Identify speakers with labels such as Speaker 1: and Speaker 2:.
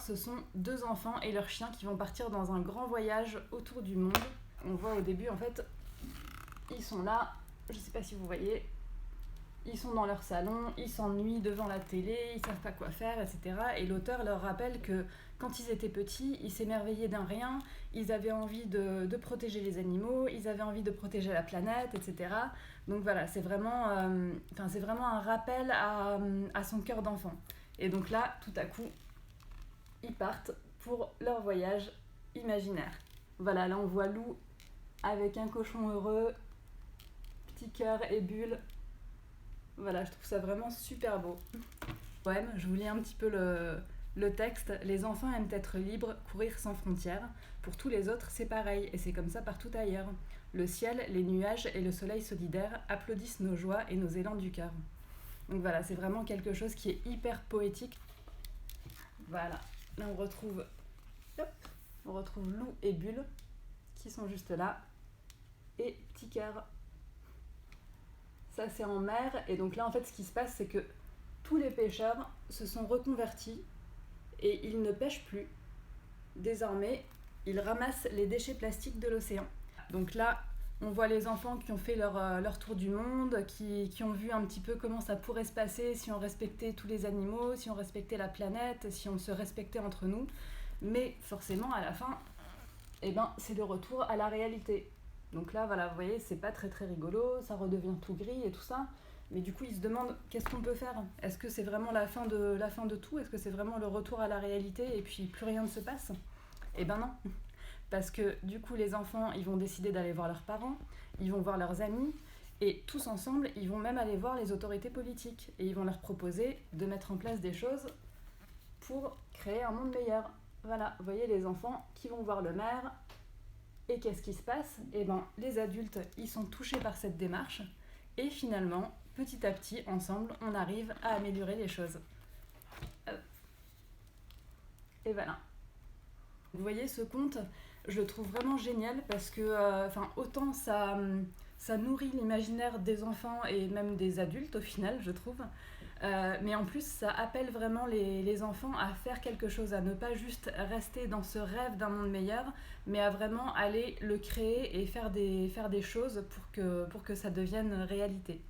Speaker 1: ce sont deux enfants et leur chien qui vont partir dans un grand voyage autour du monde. On voit au début, en fait, ils sont là, je sais pas si vous voyez, ils sont dans leur salon, ils s'ennuient devant la télé, ils savent pas quoi faire, etc. Et l'auteur leur rappelle que quand ils étaient petits, ils s'émerveillaient d'un rien, ils avaient envie de protéger les animaux, ils avaient envie de protéger la planète, etc. Donc voilà, c'est vraiment un rappel à son cœur d'enfant. Et donc là, tout à coup, ils partent pour leur voyage imaginaire. Voilà, là on voit Lou avec un cochon heureux, petit cœur et bulle. Voilà, je trouve ça vraiment super beau. Poème, je vous lis un petit peu le texte. Les enfants aiment être libres, courir sans frontières. Pour tous les autres, c'est pareil, et c'est comme ça partout ailleurs. Le ciel, les nuages et le soleil solidaire applaudissent nos joies et nos élans du cœur. Donc voilà, c'est vraiment quelque chose qui est hyper poétique. Voilà, là on retrouve Lou et Bulle qui sont juste là. Et petit cœur. Ça c'est en mer, et donc là en fait ce qui se passe c'est que tous les pêcheurs se sont reconvertis et ils ne pêchent plus. Désormais, ils ramassent les déchets plastiques de l'océan. Donc là, on voit les enfants qui ont fait leur tour du monde, qui ont vu un petit peu comment ça pourrait se passer si on respectait tous les animaux, si on respectait la planète, si on se respectait entre nous. Mais forcément, à la fin, c'est le retour à la réalité. Donc là, voilà, vous voyez, c'est pas très très rigolo, ça redevient tout gris et tout ça. Mais du coup, ils se demandent qu'est-ce qu'on peut faire. Est-ce que c'est vraiment la fin de tout? Est-ce que c'est vraiment le retour à la réalité et puis plus rien ne se passe? Eh ben non. Parce que du coup, les enfants, ils vont décider d'aller voir leurs parents, ils vont voir leurs amis, et tous ensemble, ils vont même aller voir les autorités politiques. Et ils vont leur proposer de mettre en place des choses pour créer un monde meilleur. Voilà, vous voyez les enfants qui vont voir le maire, et qu'est-ce qui se passe? Eh ben, les adultes, ils sont touchés par cette démarche, et finalement, petit à petit, ensemble, on arrive à améliorer les choses. Et voilà. Vous voyez, ce conte, je le trouve vraiment génial parce que, autant ça nourrit l'imaginaire des enfants et même des adultes au final, je trouve. Mais en plus, ça appelle vraiment les enfants à faire quelque chose, à ne pas juste rester dans ce rêve d'un monde meilleur, mais à vraiment aller le créer et faire des choses pour que ça devienne réalité.